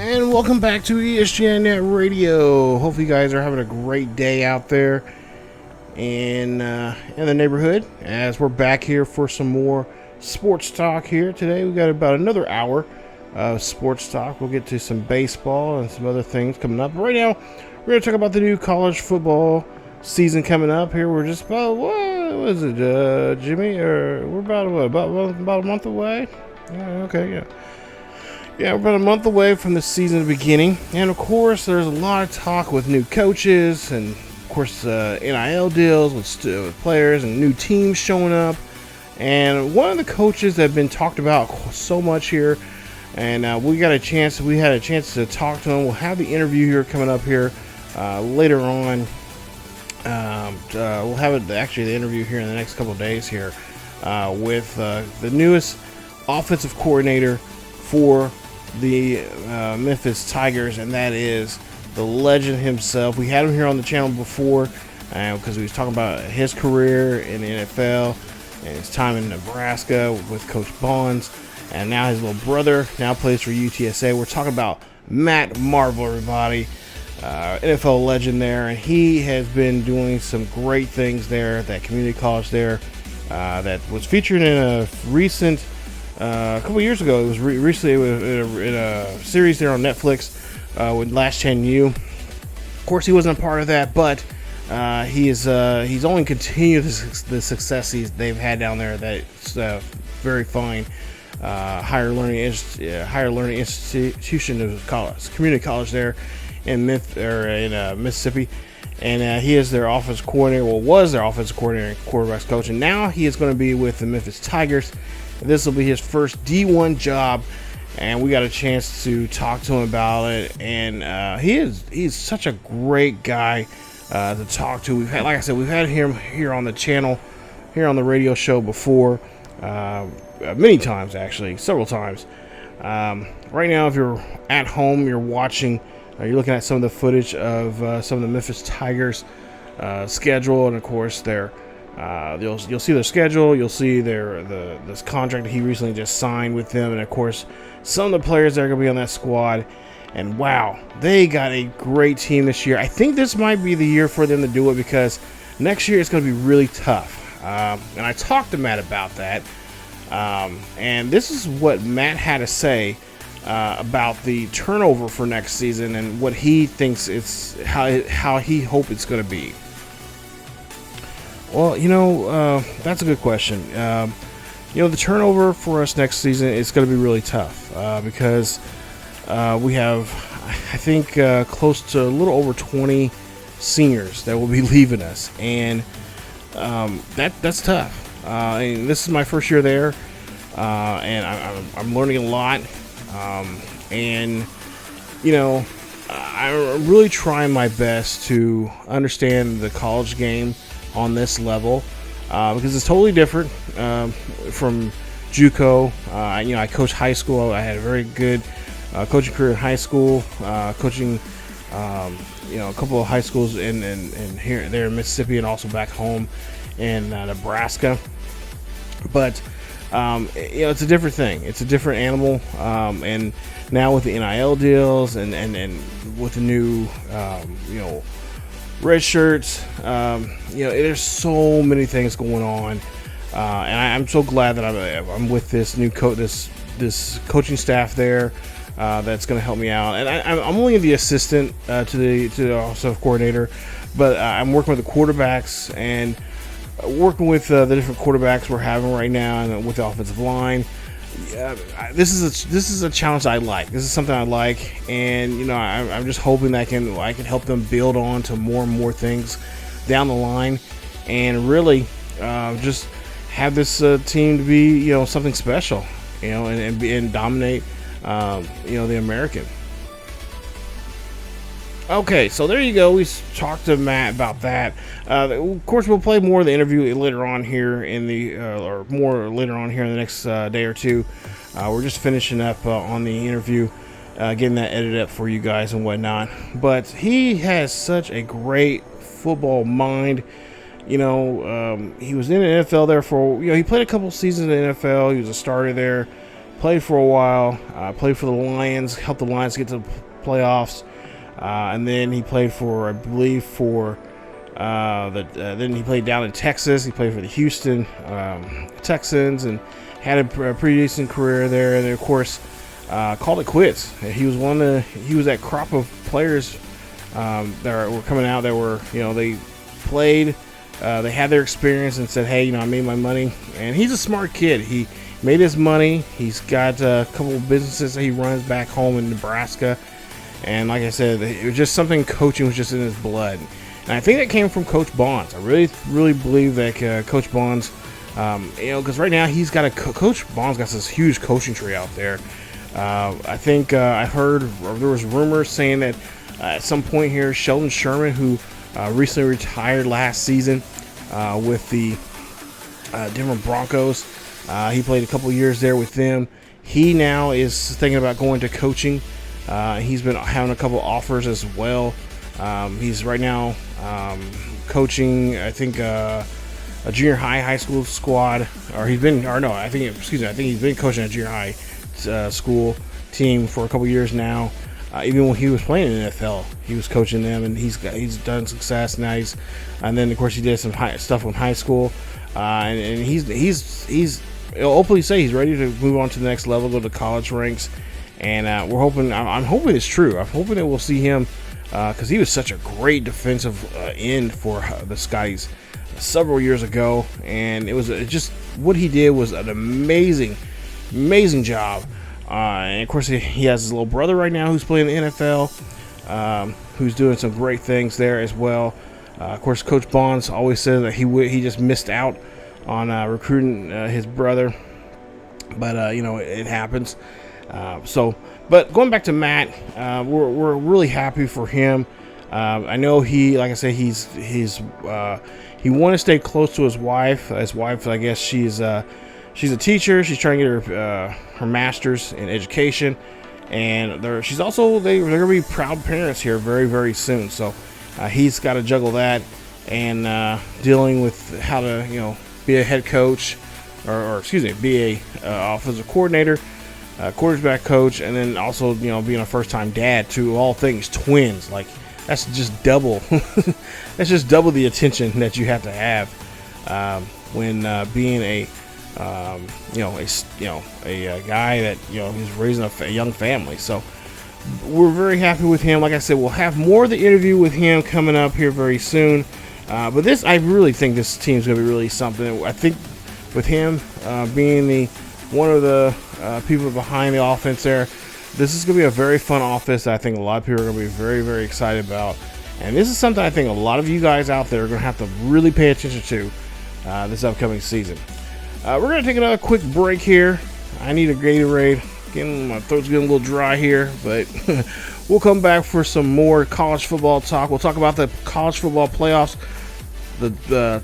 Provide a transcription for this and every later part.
And welcome back to ESGNet Radio. Hopefully you guys are having a great day out there in the neighborhood, as we're back here for some more sports talk here today. We got about another hour of sports talk. We'll get to some baseball and some other things coming up. But right now, we're going to talk about the new college football season coming up here. We're just about, what is it, Jimmy? Or we're about a month away? Yeah, we're about a month away from the season beginning, and of course, there's a lot of talk with new coaches, and of course, NIL deals with players and new teams showing up. And one of the coaches that have been talked about so much here, and we had a chance to talk to him. We'll have the interview here coming up here later on. We'll have the interview here in the next couple of days here with the newest offensive coordinator for the Memphis Tigers, and that is the legend himself. We had him here on the channel before because he was talking about his career in the NFL and his time in Nebraska with Coach Bonds, and now his little brother now plays for UTSA. We're talking about Matt Marvel, everybody, NFL legend there, and he has been doing some great things there at that community college there that was featured in a recent a couple years ago. It was recently in a series there on Netflix with Last Chance U. Of course, he wasn't a part of that, but he's only continued the success they've had down there. That's very fine. Higher learning institution of college, community college there in Mississippi. And he is their offensive coordinator. Well, was their offensive coordinator and quarterbacks coach, and now he is going to be with the Memphis Tigers. This will be his first D1 job, and we got a chance to talk to him about it. And he's such a great guy to talk to. We've had him here on the channel, here on the radio show before, many times actually, several times. Right now, if you're at home, you're watching, you're looking at some of the footage of some of the Memphis Tigers schedule, and of course their. You'll see their schedule. You'll see this contract that he recently just signed with them, and of course some of the players that are going to be on that squad. And wow, they got a great team this year. I think this might be the year for them to do it, because next year it's going to be really tough. And I talked to Matt about that, and this is what Matt had to say about the turnover for next season and what he thinks how he hopes it's going to be. Well, that's a good question. The turnover for us next season is going to be really tough because we have, I think, close to a little over 20 seniors that will be leaving us, and that's tough. And this is my first year there, and I'm learning a lot, and I'm really trying my best to understand the college game on this level, because it's totally different from JUCO. I coached high school. I had a very good coaching career in high school, coaching a couple of high schools in here there in Mississippi, and also back home in Nebraska. But it's a different thing. It's a different animal, and now with the NIL deals and with the new red shirts, there's so many things going on, and I'm so glad that I'm with this new this coaching staff there that's going to help me out. And I'm only the assistant to the offensive coordinator, but I'm working with the quarterbacks and working with the different quarterbacks we're having right now, and with the offensive line. This is a challenge I like. This is something I like, and I'm just hoping that I can help them build on to more and more things down the line, and really just have this team to be something special, and dominate the American. Okay, so there you go. We talked to Matt about that. Of course, we'll play more of the interview later on here in the next day or two. We're just finishing up on the interview, getting that edited up for you guys and whatnot. But he has such a great football mind. He was in the NFL there for, he played a couple seasons in the NFL. He was a starter there. played for a while, played for the Lions, helped the Lions get to the playoffs, and then he played for, I believe, then he played down in Texas. He played for the Houston Texans and had a pretty decent career there. And then, of course, called it quits. He was that crop of players that were coming out that were, they played, they had their experience and said, hey, I made my money. And he's a smart kid. He made his money. He's got a couple of businesses that he runs back home in Nebraska. And like I said, it was just something, coaching was just in his blood. And I think that came from Coach Bonds. I really, really believe that Coach Bonds, because right now he's got Coach Bonds got this huge coaching tree out there. I think I heard there was rumors saying that at some point here, Sheldon Sherman, who recently retired last season with the Denver Broncos, he played a couple years there with them. He now is thinking about going to coaching. He's been having a couple offers as well. He's right now coaching, I think, a junior high school squad, I think he's been coaching a junior high school team for a couple years now. Even when he was playing in the NFL, he was coaching them, and he's done success. Now and then of course he did some stuff in high school, and he's openly say he's ready to move on to the next level, go to college ranks, and we're hoping. I'm hoping it's true. I'm hoping that we'll see him because he was such a great defensive end for the Scotties several years ago, and it just what he did was an amazing job. And of course, he has his little brother right now who's playing in the NFL, who's doing some great things there as well. Of course, Coach Bonds always said that he just missed out on recruiting his brother, but it happens. But going back to Matt, we're really happy for him. I know he wanted to stay close to his wife. His wife, I guess she's a teacher. She's trying to get her master's in education, and they're going to be proud parents here very, very soon. So he's got to juggle that and dealing with how to be a head coach or be a offensive coordinator, quarterback coach, and then also being a first-time dad to all things twins. Like that's just double. That's just double the attention that you have to have when being a guy that is raising a young family. So we're very happy with him. Like I said, we'll have more of the interview with him coming up here very soon. But I really think this team's going to be really something. I think with him being one of the people behind the offense there, this is going to be a very fun offense that I think a lot of people are going to be very, very excited about. And this is something I think a lot of you guys out there are going to have to really pay attention to this upcoming season. We're going to take another quick break here. I need a Gatorade. My throat's getting a little dry here, but we'll come back for some more college football talk. We'll talk about the college football playoffs, the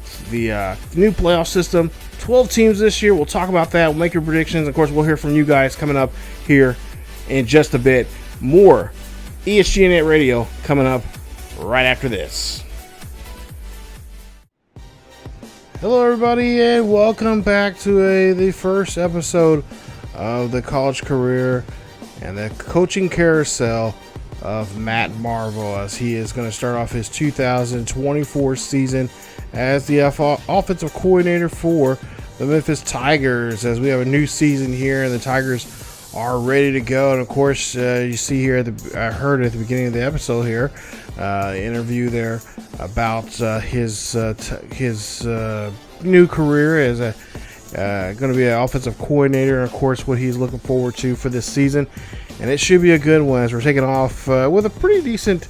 new playoff system, 12 teams this year. We'll talk about that. We'll make your predictions. Of course, we'll hear from you guys coming up here in just a bit. More ESGNet Radio coming up right after this. Hello, everybody, and welcome back to the first episode of the college career and the coaching carousel of Matt Marvel, as he is going to start off his 2024 season as the offensive coordinator for the Memphis Tigers, as we have a new season here and the Tigers are ready to go. And of course, you see here I heard at the beginning of the episode here, interview there about his new career as going to be an offensive coordinator, and of course what he's looking forward to for this season. And it should be a good one, as we're taking off with a pretty decent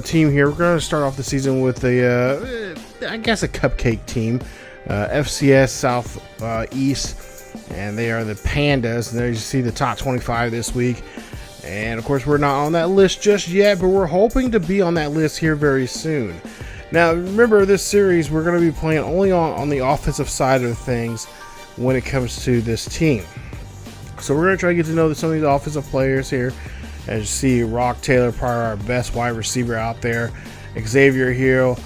team here. We're going to start off the season with a cupcake team, FCS Southeast, and they are the Pandas. And there you see the top 25 this week. And of course, we're not on that list just yet, but we're hoping to be on that list here very soon. Now, remember, this series, we're going to be playing only on the offensive side of things when it comes to this team. So we're going to try to get to know some of these offensive players here. As you see, Rock Taylor, probably our best wide receiver out there. Xavier Hill,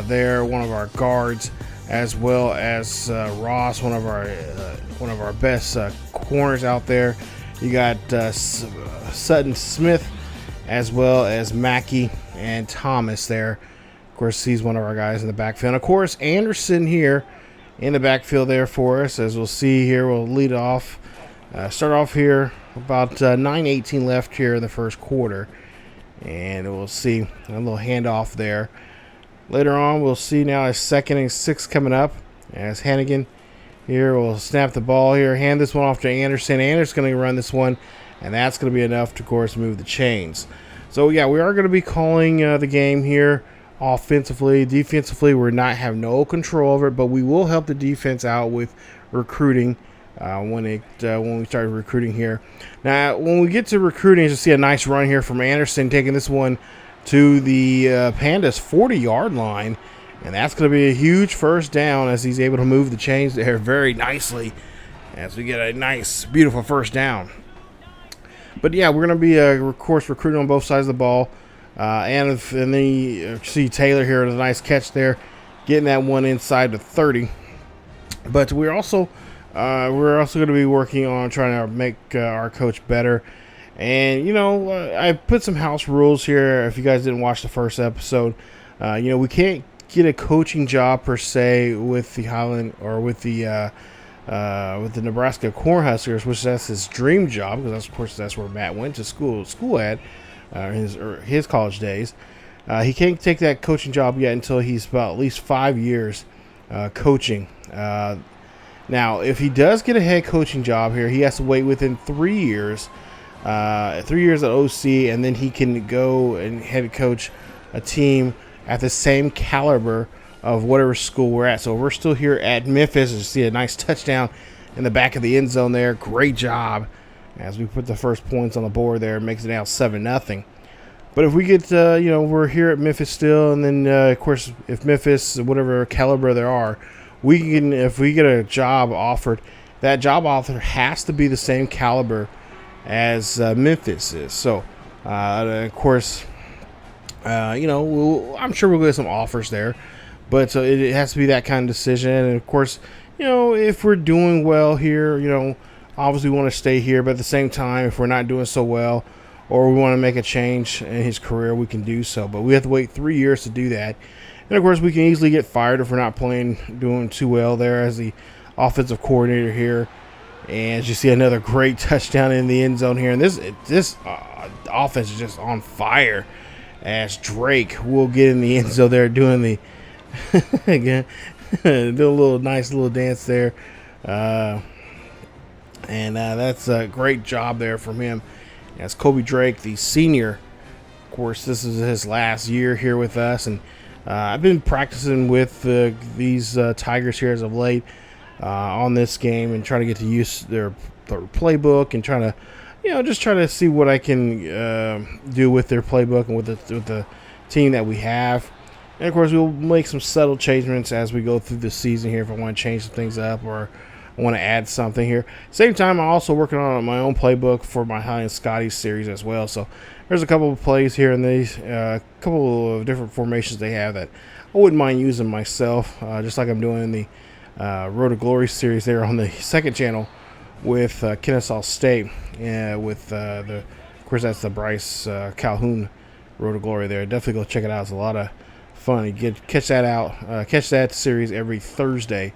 there, one of our guards. as well as Ross, one of our best corners out there. You got Sutton Smith, as well as Mackey and Thomas there. Of course, he's one of our guys in the backfield. And of course, Anderson here in the backfield there for us. As we'll see here, we'll lead off. Start off here about 9:18 left here in the first quarter. And we'll see a little handoff there. Later on, we'll see now a 2nd and 6 coming up. As Hannigan here will snap the ball here, hand this one off to Anderson. Anderson's going to run this one, and that's going to be enough to, of course, move the chains. So, yeah, we are going to be calling the game here offensively. Defensively, we're not have no control over it, but we will help the defense out with recruiting when we start recruiting here. Now, when we get to recruiting, you'll see a nice run here from Anderson, taking this one to the Pandas 40-yard line, and that's going to be a huge first down as he's able to move the chains there very nicely as we get a nice, beautiful first down. But yeah, we're going to be, of course, recruiting on both sides of the ball. And then you see Taylor here with a nice catch there, getting that one inside the 30. But we're also going to be working on trying to make our coach better. And, I put some house rules here. If you guys didn't watch the first episode, we can't get a coaching job per se with the Highland or with the Nebraska Cornhuskers, which that's his dream job, because of course that's where Matt went to school at his college days. He can't take that coaching job yet until he's about at least 5 years coaching. Now, if he does get a head coaching job here, he has to wait within 3 years. 3 years at OC, and then he can go and head coach a team at the same caliber of whatever school we're at. So we're still here at Memphis. You see a nice touchdown in the back of the end zone there. Great job as we put the first points on the board there. It makes it now 7-0. But if we get, we're here at Memphis still, and then, of course, if Memphis, whatever caliber there are, if we get a job offered, that job offer has to be the same caliber as Memphis is. So, of course, I'm sure we'll get some offers there, but it has to be that kind of decision. And of course, if we're doing well here, obviously we want to stay here, but at the same time, if we're not doing so well, or we want to make a change in his career, we can do so. But we have to wait 3 years to do that. And of course, we can easily get fired if we're not doing too well there as the offensive coordinator here. And as you see, another great touchdown in the end zone here. And this offense is just on fire as Drake will get in the end zone there doing the again, do a nice little dance there. And that's a great job there from him. As Kobe Drake, the senior, of course, this is his last year here with us. And I've been practicing with these Tigers here as of late. On this game and trying to get to use their playbook and trying to, just try to see what I can do with their playbook and with the team that we have. And, of course, we'll make some subtle changements as we go through the season here if I want to change some things up or I want to add something here. Same time, I'm also working on my own playbook for my High and Scotty series as well. So there's a couple of plays here and these, a couple of different formations they have that I wouldn't mind using myself, just like I'm doing in the Road to Glory series there on the second channel with Kennesaw State, of course that's the Bryce Calhoun Road to Glory there. Definitely go check it out. It's a lot of fun. You catch that series every Thursday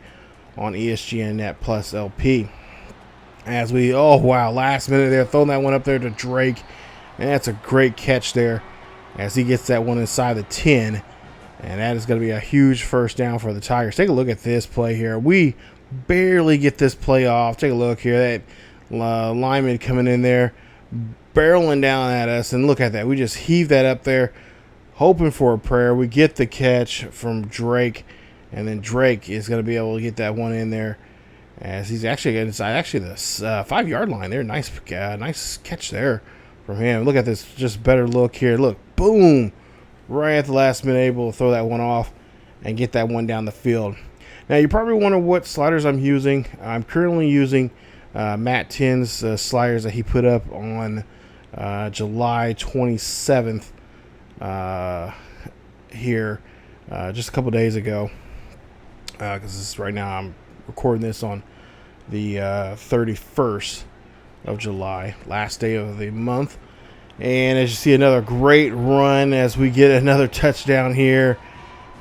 on ESGNet plus LP. As we, last minute there, throwing that one up there to Drake, and that's a great catch there as he gets that one inside the 10. And that is going to be a huge first down for the Tigers. Take a look at this play here. We barely get this play off. Take a look here. That lineman coming in there, barreling down at us. And look at that. We just heave that up there, hoping for a prayer. We get the catch from Drake. And then Drake is going to be able to get that one in there as he's actually inside the 5-yard line there. Nice catch there from him. Look at this. Just better look here. Look. Boom. Right at the last minute, able to throw that one off and get that one down the field. Now, you probably wonder what sliders I'm using. I'm currently using Matt Tinn's sliders that he put up on July 27th here just a couple days ago. because right now I'm recording this on the 31st of July, last day of the month. And as you see, another great run as we get another touchdown here.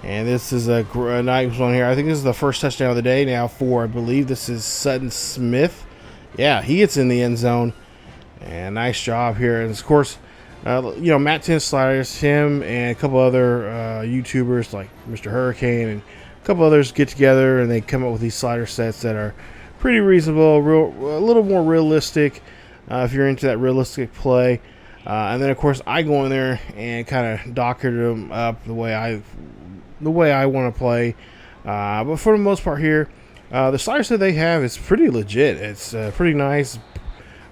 And this is a nice one here. I think this is the first touchdown of the day now for, I believe this is Sutton Smith. Yeah, he gets in the end zone. And nice job here. And of course, Matt 10 Sliders, him and a couple other YouTubers like Mr. Hurricane and a couple others get together and they come up with these slider sets that are pretty reasonable, a little more realistic if you're into that realistic play. And then, of course, I go in there and kind of docker them up the way I want to play. But for the most part here, the slider set they have is pretty legit. It's pretty nice.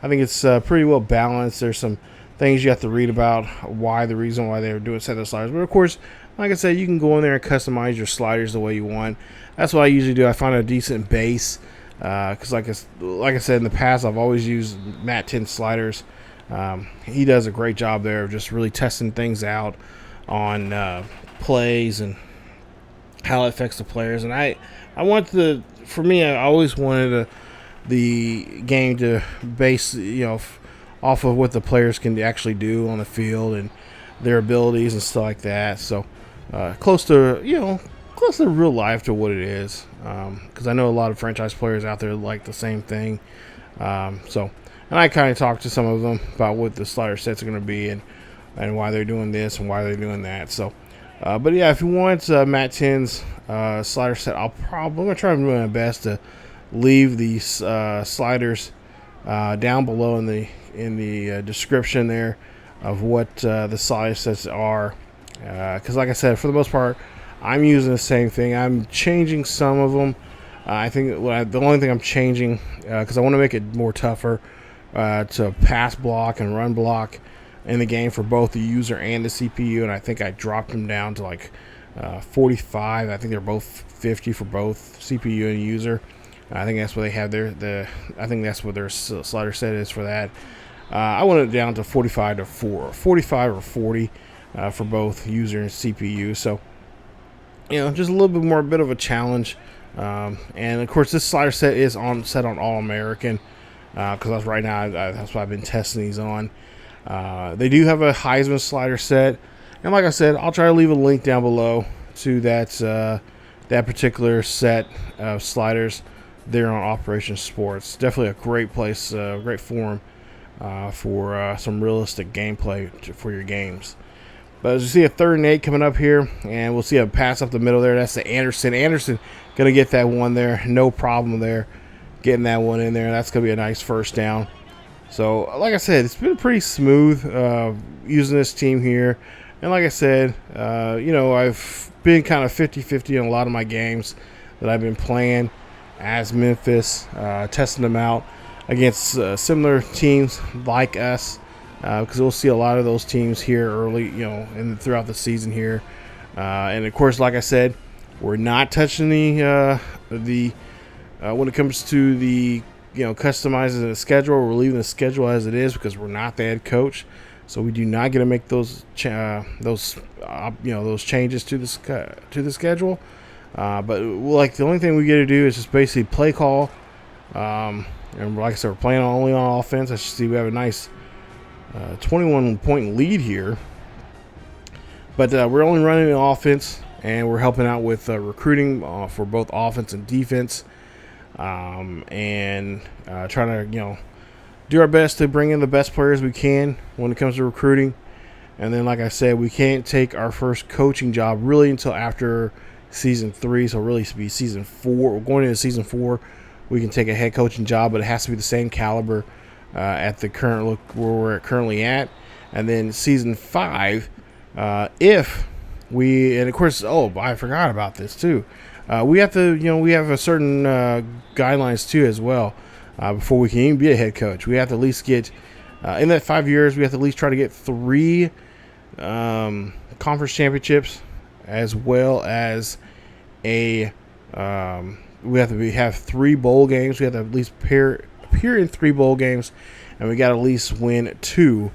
I think it's pretty well balanced. There's some things you have to read about the reason why they were doing set of sliders. But, of course, like I said, you can go in there and customize your sliders the way you want. That's what I usually do. I find a decent base because, like I said in the past, I've always used Matt 10 Sliders. He does a great job there of just really testing things out on plays and how it affects the players. And I always wanted the game to base, off of what the players can actually do on the field and their abilities and stuff like that. So close to real life to what it is. Because I know a lot of franchise players out there like the same thing. And I kind of talked to some of them about what the slider sets are going to be and why they're doing this and why they're doing that. So, but yeah, if you want Matt 10's slider set, I'm going to try to do my best to leave these sliders down below in the description there of what the slider sets are. Because, like I said, for the most part, I'm using the same thing. I'm changing some of them. I think the only thing I'm changing because I want to make it more tougher. To pass block and run block in the game for both the user and the CPU, and I think I dropped them down to like 45. I think they're both 50 for both CPU and user. I think that's what they have there. I think that's what their slider set is for that. I want it down to 45 or 40 for both user and CPU. So just a little bit more, a bit of a challenge. And of course, this slider set is set on All American. Because right now that's what I've been testing these on. They do have a Heisman slider set, and like I said, I'll try to leave a link down below to that particular set of sliders there on Operation Sports. Definitely a great place, great forum for some realistic gameplay for your games. But as you see, a 3rd and 8 coming up here, and we'll see a pass up the middle there. That's the Anderson. Anderson gonna get that one there, no problem there. Getting that one in there. That's going to be a nice first down. So, like I said, it's been pretty smooth using this team here. And like I said, I've been kind of 50-50 in a lot of my games that I've been playing as Memphis, testing them out against similar teams like us. Because we'll see a lot of those teams here early, throughout the season here. And, of course, like I said, we're not touching the when it comes to the customizing the schedule, we're leaving the schedule as it is because we're not the head coach, so we do not get to make those changes to the schedule. But the only thing we get to do is just basically play call. And like I said, we're playing only on offense. As you see, we have a nice 21-point lead here, but we're only running the offense, and we're helping out with recruiting for both offense and defense. And trying to do our best to bring in the best players we can when it comes to recruiting. And then, like I said, we can't take our first coaching job really until after season 3, so really be season 4. We're going into season 4. We can take a head coaching job, but it has to be the same caliber at the current look where we're currently at. And then season 5, if we, and of course, I forgot about this too. We have to, we have a certain guidelines too as well before we can even be a head coach. We have to at least get, in that 5 years, we have to at least try to get 3 conference championships, as well as we have to have 3 bowl games. We have to at least appear in 3 bowl games, and we got to at least win 2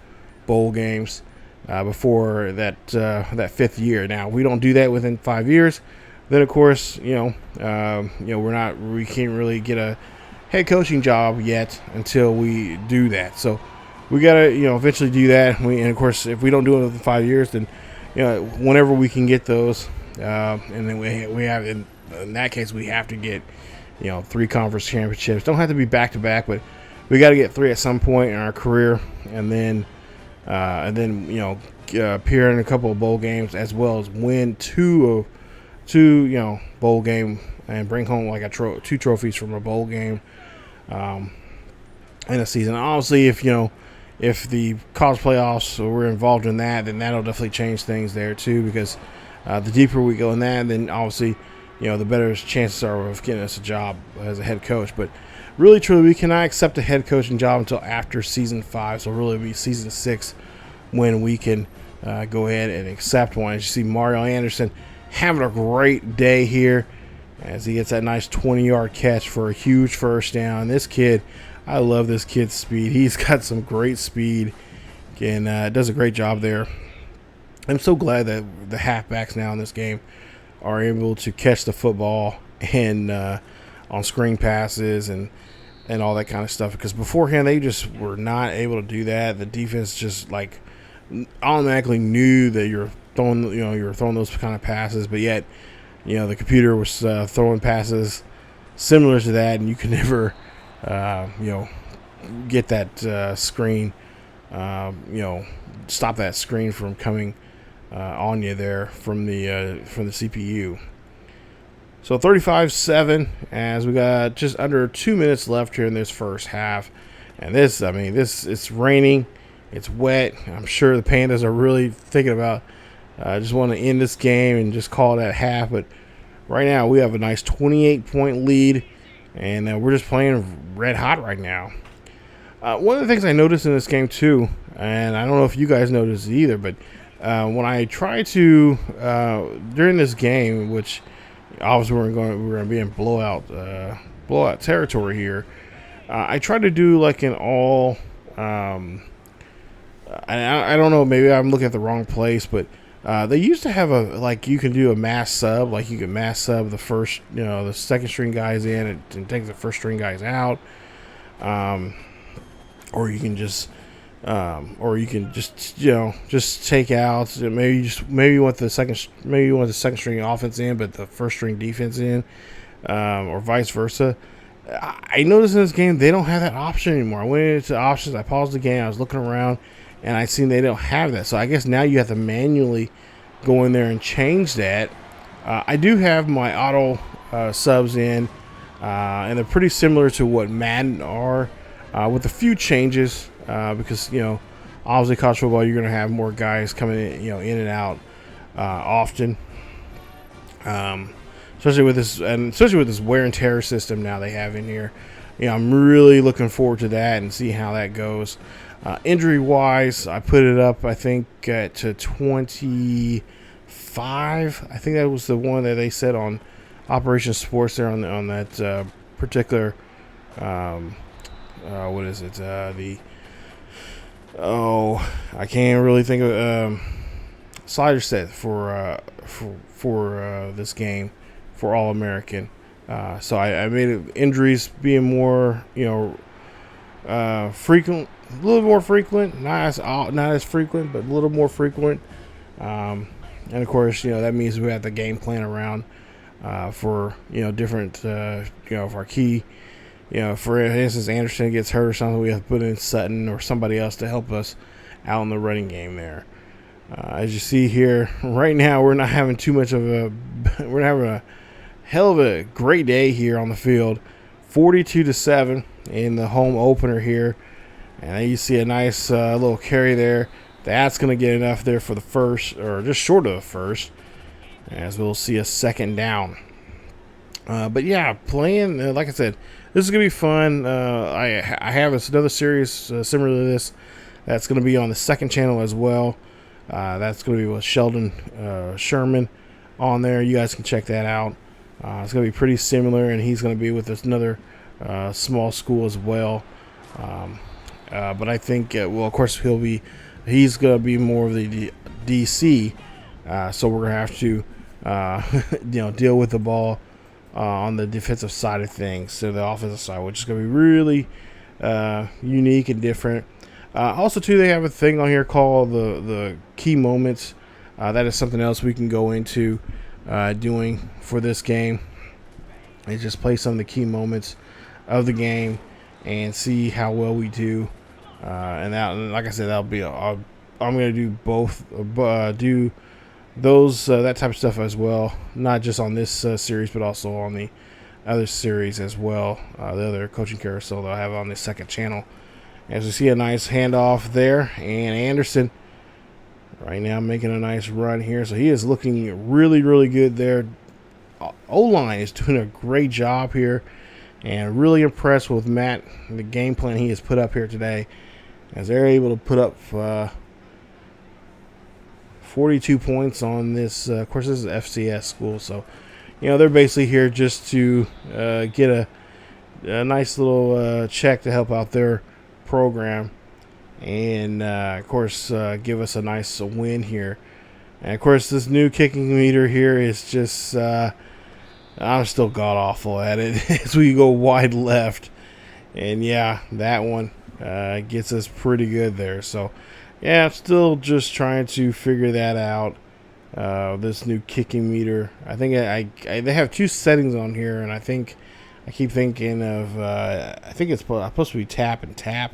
bowl games before that 5th year. Now, we don't do that within 5 years. Then of course, we can't really get a head coaching job yet until we do that. So we gotta eventually do that. And of course, if we don't do it within 5 years, then whenever we can get those, and then we have in that case we have to get 3 conference championships. Don't have to be back to back, but we got to get 3 at some point in our career, and then appear in a couple of bowl games, as well as win two bowl game and bring home like 2 trophies from a bowl game in a season. Obviously, if the college playoffs were involved in that, then that'll definitely change things there too, because the deeper we go in that, then obviously the better chances are of getting us a job as a head coach. But really, truly, we cannot accept a head coaching job until after season 5. So really, it'll be season 6 when we can go ahead and accept one. As you see, Mario Anderson having a great day here as he gets that nice 20-yard catch for a huge first down. This kid, I love this kid's speed. He's got some great speed and does a great job there. I'm so glad that the halfbacks now in this game are able to catch the football and on screen passes and all that kind of stuff, because beforehand they just were not able to do that. The defense just like automatically knew that you're throwing those kind of passes, but yet the computer was throwing passes similar to that, and you could never get that screen, stop that screen from coming on you there from the CPU. So 35-7 as we got just under 2 minutes left here in this first half. And it's raining, it's wet. I'm sure the Pandas are really thinking about just want to end this game and just call it at half. But right now we have a nice 28-point lead, and we're just playing red hot right now. One of the things I noticed in this game too, and I don't know if you guys noticed it either, but when I try to during this game, which obviously we're going to be in blowout territory here, I try to do like an all. I don't know, maybe I'm looking at the wrong place, but they used to have you can do a mass sub, like you can mass sub the first, the second string guys in and take the first string guys out, or you can just take out, maybe you want the second string offense in, but the first string defense in, or vice versa. I noticed in this game they don't have that option anymore. I went into options, I paused the game, I was looking around, and I seen they don't have that. So I guess now you have to manually go in there and change that. I do have my auto subs in, and they're pretty similar to what Madden are, with a few changes, because obviously college football you're going to have more guys coming in, in and out often. Especially with this wear and tear system now they have in here. I'm really looking forward to that and see how that goes. Injury wise, I put it up, I think, to 25. I think that was the one that they said on Operation Sports there on that particular what is it? I can't really think of slider set for this game for All American. So I made it injuries being more frequent, a little more frequent, not as frequent, but a little more frequent. And of course, that means we have the game plan around for different for our key. For instance, Anderson gets hurt or something, we have to put in Sutton or somebody else to help us out in the running game there. As you see here, right now we're not having too much of we're having a hell of a great day here on the field. 42-7 in the home opener here. And then you see a nice little carry there. That's going to get enough there for the first, or just short of the first, as we'll see a second down. But yeah, playing, like I said, this is going to be fun. I have another series similar to this that's going to be on the second channel as well. That's going to be with Sheldon Sherman on there. You guys can check that out. It's going to be pretty similar, and he's going to be with another small school as well. But I think, of course, he's going to be more of the DC. So we're going to have to deal with the ball on the defensive side of things to the offensive side, which is going to be really unique and different. Also, too, they have a thing on here called the key moments. That is something else we can go into doing for this game. And just play some of the key moments of the game and see how well we do. And that, like I said, that'll be. I'm going to do both. Do those that type of stuff as well, not just on this series, but also on the other series as well. The other coaching carousel that I have on the second channel. As we see a nice handoff there, and Anderson right now making a nice run here. So he is looking really, really good there. O-line is doing a great job here, and really impressed with Matt, the game plan he has put up here today, as they're able to put up 42 points on this. Of course, this is FCS school, so they're basically here just to get a nice little check to help out their program, and of course give us a nice win here. And of course, this new kicking meter here is just I'm still god awful at it as we go wide left, and yeah, that one gets us pretty good there. So yeah, I'm still just trying to figure that out. This new kicking meter, I think they have two settings on here, and I keep thinking of I think it's supposed to be tap and tap,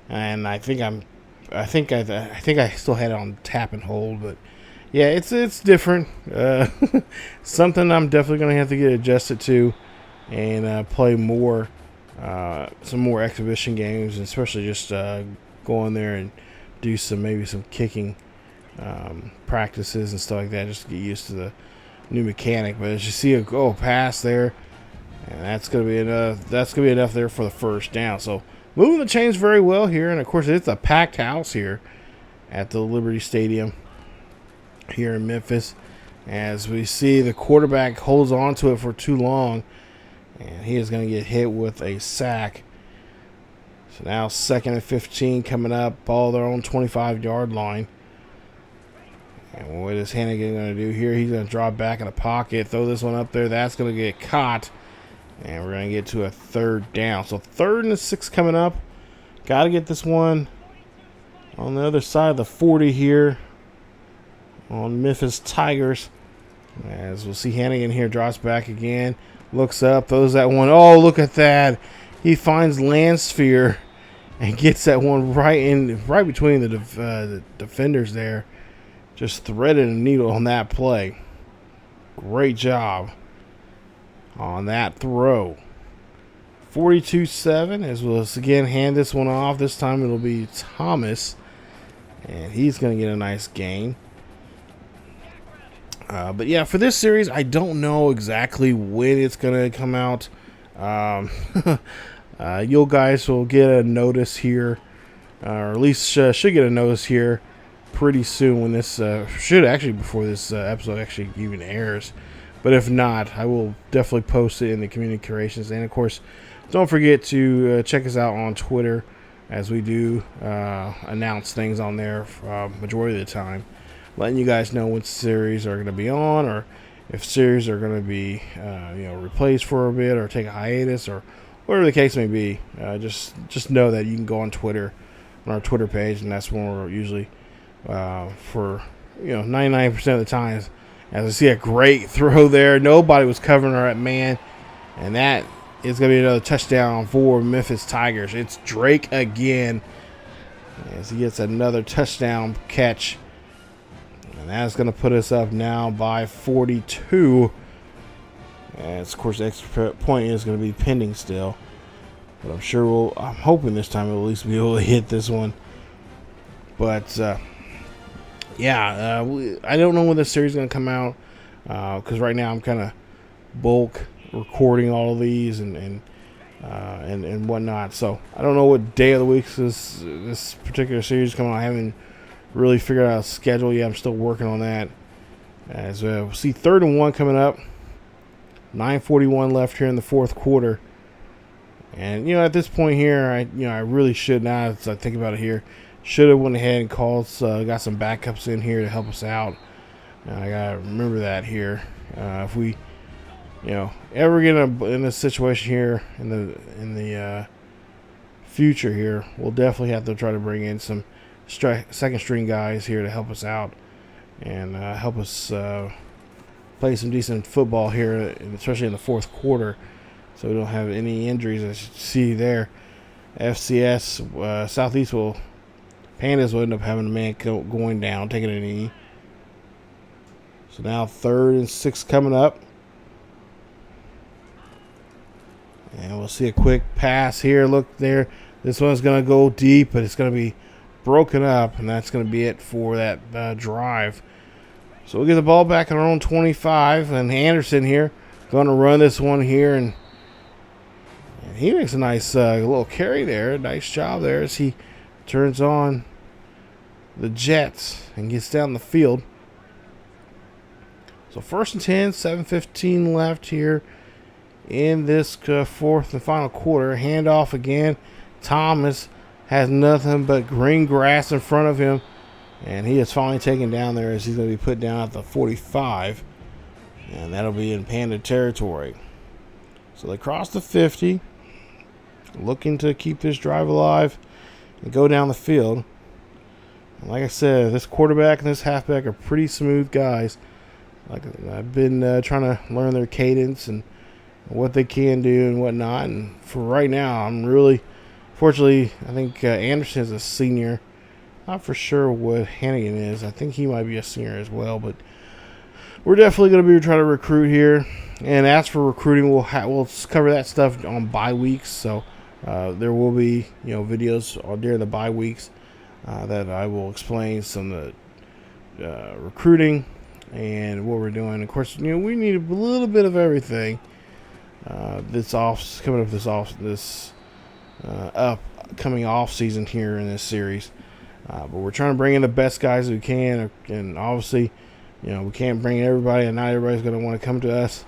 and I think I still had it on tap and hold, but yeah, it's different. Something I'm definitely gonna have to get adjusted to, and play more some more exhibition games, and especially just go in there and do maybe some kicking practices and stuff like that, just to get used to the new mechanic. But as you see a pass there, and that's gonna be enough. That's gonna be enough there for the first down. So moving the chains very well here, and of course it's a packed house here at the Liberty Stadium here in Memphis. As we see, the quarterback holds on to it for too long, and he is going to get hit with a sack. So now 2nd and 15 coming up, ball their own 25-yard line. And what is Hannigan going to do here? He's going to drop back in the pocket, throw this one up there. That's going to get caught. And we're going to get to a 3rd down. So 3rd and 6 coming up. Got to get this one on the other side of the 40 here on Memphis Tigers. As we'll see, Hannigan here drops back again. Looks up, throws that one. Oh, look at that. He finds Landsphere and gets that one right between the defenders there. Just threaded a needle on that play. Great job on that throw. 42-7, as we'll again hand this one off. This time it'll be Thomas, and he's going to get a nice gain. But yeah, for this series, I don't know exactly when it's going to come out. You guys will get a notice here, or at least should get a notice here pretty soon when this should actually before this episode actually even airs. But if not, I will definitely post it in the community creations. And of course, don't forget to check us out on Twitter, as we do announce things on there majority of the time, letting you guys know when series are going to be on, or if series are going to be replaced for a bit or take a hiatus, or whatever the case may be. Just know that you can go on Twitter, on our Twitter page, and that's when we're usually for 99% of the times. As I see a great throw there, nobody was covering her at man, and that is going to be another touchdown for Memphis Tigers. It's Drake again, as he gets another touchdown catch. And that's going to put us up now by 42. And of course, the extra point is going to be pending still. But I'm hoping this time we'll at least be able to hit this one. But, I don't know when this series is going to come out. Because right now I'm kind of bulk recording all of these and whatnot. So I don't know what day of the week this particular series is coming out. I haven't really figured out a schedule yet. I'm still working on that. As we'll see 3rd and 1 coming up. 9:41 left here in the 4th quarter. And at this point here, I really should, now as I think about it here, should have went ahead and called. Got some backups in here to help us out. Now I gotta remember that here. If we, ever get in a situation here in the future here, we'll definitely have to try to bring in some second string guys here to help us out and help us play some decent football here, especially in the fourth quarter, so we don't have any injuries. As you see there, FCS Southeast Pandas will end up having a man going down, taking a knee. So now 3rd and 6 coming up. And we'll see a quick pass here. Look there. This one's going to go deep, but it's going to be broken up, and that's going to be it for that drive. So we'll get the ball back at our own 25, and Anderson here going to run this one here, and he makes a nice little carry there. Nice job there as he turns on the jets and gets down the field. So 1st and 10, 7:15 left here in this fourth and final quarter. Handoff again. Thomas has nothing but green grass in front of him, and he is finally taken down there as he's going to be put down at the 45, and that'll be in Panda territory. So they cross the 50, looking to keep this drive alive and go down the field. And like I said, this quarterback and this halfback are pretty smooth guys. Like I've been trying to learn their cadence and what they can do and whatnot. And for right now, I'm really, fortunately, I think Anderson is a senior. Not for sure what Hannigan is. I think he might be a senior as well. But we're definitely going to be trying to recruit here. And as for recruiting, we'll cover that stuff on bye weeks. So there will be videos during the bye weeks that I will explain some of the recruiting and what we're doing. Of course, we need a little bit of everything. This upcoming off season here in this series, but we're trying to bring in the best guys we can, and obviously, we can't bring everybody, and not everybody's going to want to come to us.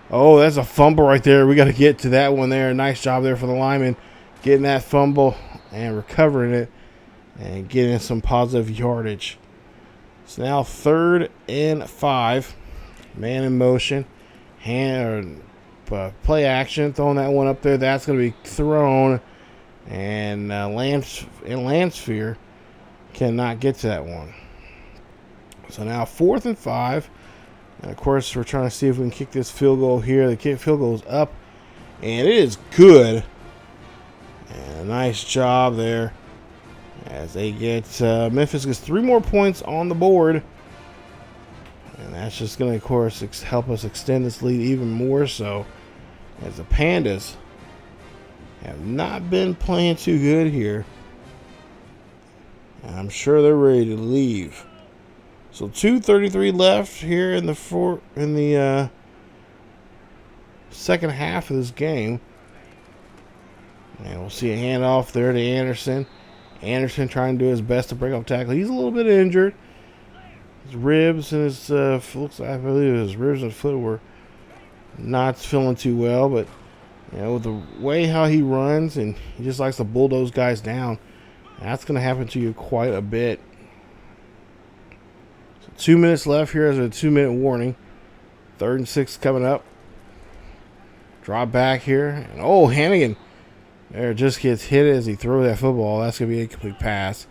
Oh, that's a fumble right there. We got to get to that one there. Nice job there for the lineman, getting that fumble and recovering it and getting some positive yardage. So now 3rd and 5, man in motion, play action, throwing that one up there. That's going to be thrown, and Landsphere cannot get to that one. So now 4th and 5, and of course we're trying to see if we can kick this field goal here. The field goal is up, and it is good. And a nice job there as they get Memphis gets 3 more points on the board, and that's just going to, of course, help us extend this lead even more so, as the Pandas have not been playing too good here, and I'm sure they're ready to leave. So 2:33 left here in the second half of this game, and we'll see a handoff there to Anderson. Anderson trying to do his best to break up tackle. He's a little bit injured. His ribs and his I believe his ribs and foot were not feeling too well, but with the way how he runs, and he just likes to bulldoze guys down, that's going to happen to you quite a bit. So 2 minutes left here as a 2-minute warning. 3rd and 6 coming up. Drop back here, and Hannigan there just gets hit as he throws that football. That's going to be a complete pass.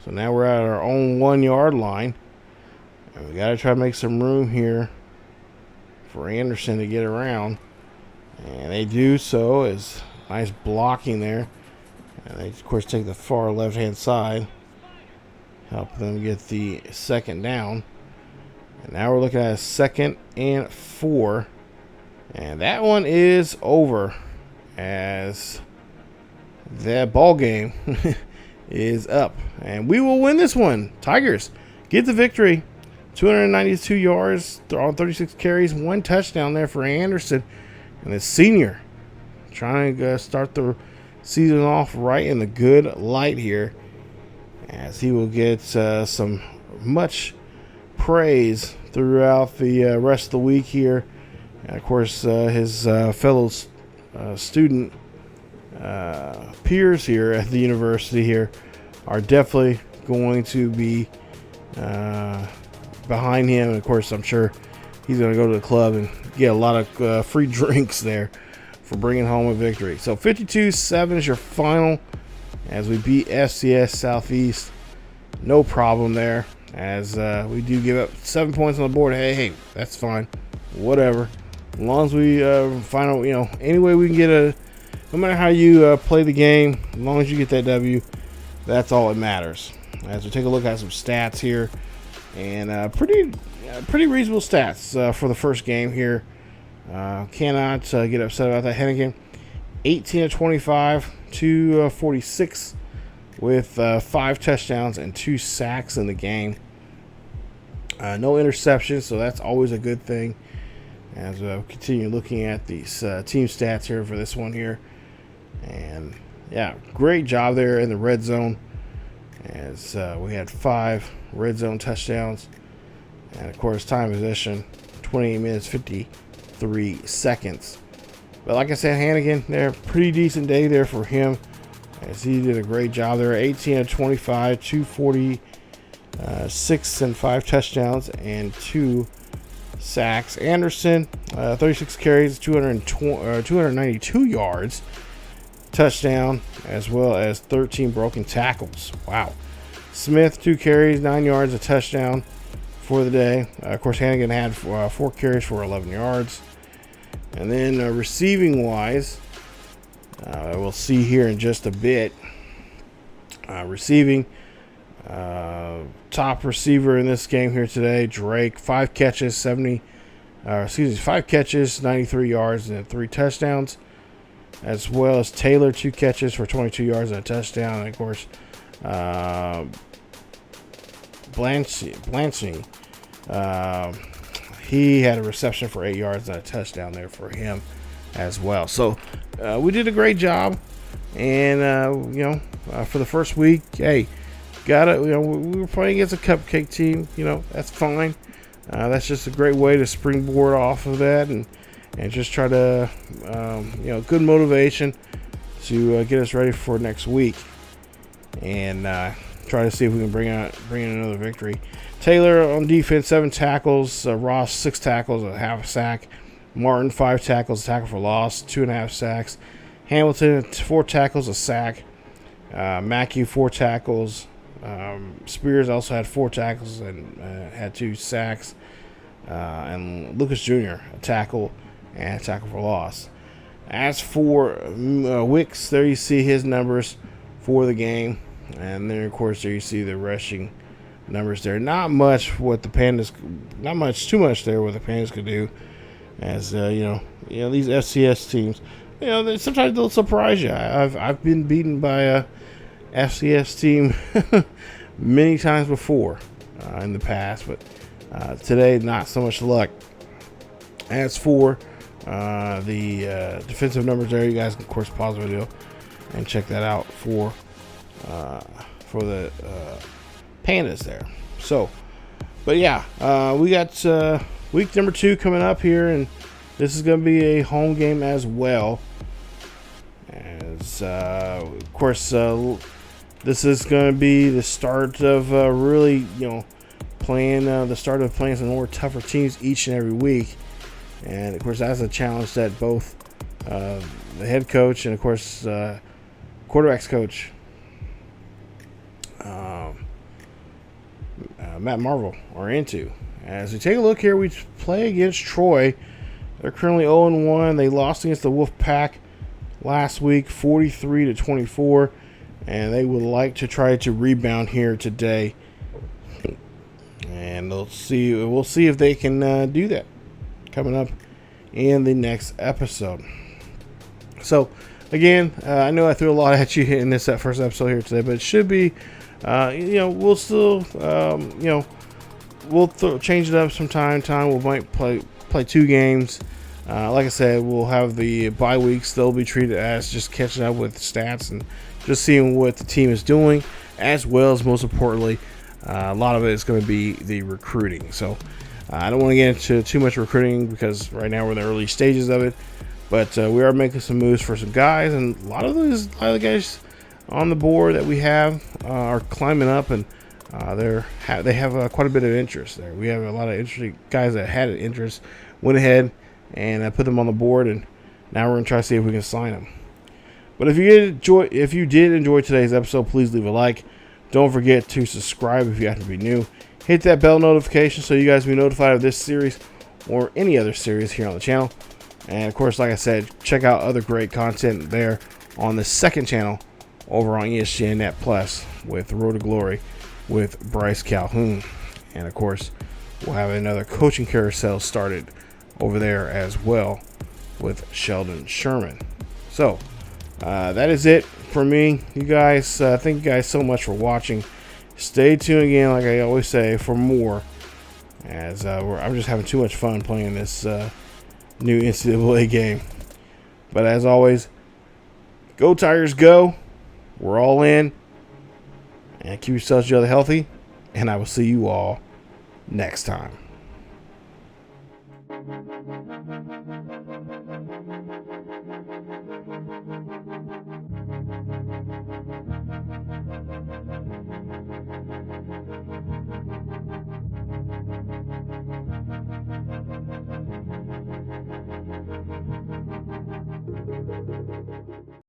So now we're at our own 1-yard line, and we got to try to make some room here for Anderson to get around, and they do so. As nice blocking there, and they of course take the far left hand side, help them get the 2nd down. And now we're looking at a 2nd and 4, and that one is over, as that ball game is up, and we will win this one. Tigers get the victory. 292 yards on 36 carries, 1 touchdown there for Anderson, and the senior trying to start the season off right in the good light here, as he will get some much praise throughout the rest of the week here. And of course, his fellow student peers here at the university here are definitely going to be behind him. And of course, I'm sure he's going to go to the club and get a lot of free drinks there for bringing home a victory. So 52-7 is your final as we beat FCS Southeast. No problem there, as we do give up 7 points on the board. Hey, that's fine. Whatever. As long as we find out, any way we can get no matter how you play the game, as long as you get that W, that's all that matters. As we take a look at some stats here, and pretty reasonable stats for the first game here. Cannot get upset about that. Hennigan, 18 of 25, 246 with 5 touchdowns and 2 sacks in the game. No interceptions, so that's always a good thing. As we continue looking at these team stats here for this one here. And yeah, great job there in the red zone, as we had 5 red zone touchdowns. And of course, time possession 28 minutes 53 seconds. But like I said, Hennigan there, pretty decent day there for him, as he did a great job there. 18 of 25, 246 and 5 touchdowns and 2 sacks. Anderson, 36 carries, 292 yards, touchdown, as well as 13 broken tackles. Wow. Smith, 2 carries, 9 yards, a touchdown for the day. Of course, Hennigan had 4 carries for 11 yards. And then receiving wise, we'll see here in just a bit. Receiving, top receiver in this game here today, Drake, 5 catches, 5 catches, 93 yards and 3 touchdowns, as well as Taylor, 2 catches for 22 yards and a touchdown. And of course, Blanchie, he had a reception for 8 yards and a touchdown there for him as well. So we did a great job, and for the first week, hey, we were playing against a cupcake team. That's fine. That's just a great way to springboard off of that, and just try to good motivation to get us ready for next week, and try to see if we can bring in another victory. Taylor on defense, 7 tackles. Ross, 6 tackles, a half a sack. Martin, 5 tackles, a tackle for loss, 2.5 sacks. Hamilton, 4 tackles, a sack. Mackey, 4 tackles. Spears also had 4 tackles and had 2 sacks. And Lucas Jr., a tackle and a tackle for loss. As for Wicks, there you see his numbers for the game. And then, of course, there you see the rushing numbers there. Not much too much there what the Pandas could do. As these FCS teams, sometimes they'll surprise you. I've been beaten by a FCS team many times before in the past, but today not so much luck. As for the defensive numbers there, you guys can of course pause the video and check that out for the Pandas there. So, but yeah, we got week number 2 coming up here, and this is going to be a home game as well. As of course, this is going to be the start of really, playing some more tougher teams each and every week. And of course, that's a challenge that both the head coach and of course quarterbacks coach Matt Marvel are into. As we take a look here, we play against Troy. They're currently 0-1. They lost against the Wolf Pack last week, 43-24, and they would like to try to rebound here today. And we'll see if they can do that coming up in the next episode. So, again, I know I threw a lot at you in this first episode here today, but it should be, we'll still, we'll change it up some time. We might play 2 games. Like I said, we'll have the bye weeks. They'll be treated as just catching up with stats and just seeing what the team is doing, as well as, most importantly, a lot of it is going to be the recruiting. So I don't want to get into too much recruiting because right now we're in the early stages of it. But we are making some moves for some guys, and a lot of the guys on the board that we have are climbing up, and They have quite a bit of interest there. We have a lot of interesting guys that had an interest, went ahead and put them on the board, and now we're gonna try to see if we can sign them. But if you did enjoy today's episode, please leave a like. Don't forget to subscribe if you happen to be new. Hit that bell notification so you guys will be notified of this series or any other series here on the channel. And of course, like I said, check out other great content there on the second channel over on ESGNet Plus with Road to Glory with Bryce Calhoun. And of course, we'll have another coaching carousel started over there as well with Sheldon Sherman. So that is it for me, you guys. Thank you guys so much for watching. Stay tuned again, like I always say, for more, as I'm just having too much fun playing this new NCAA game. But as always, go Tigers go. We're all in, and keep yourselves healthy, and I will see you all next time.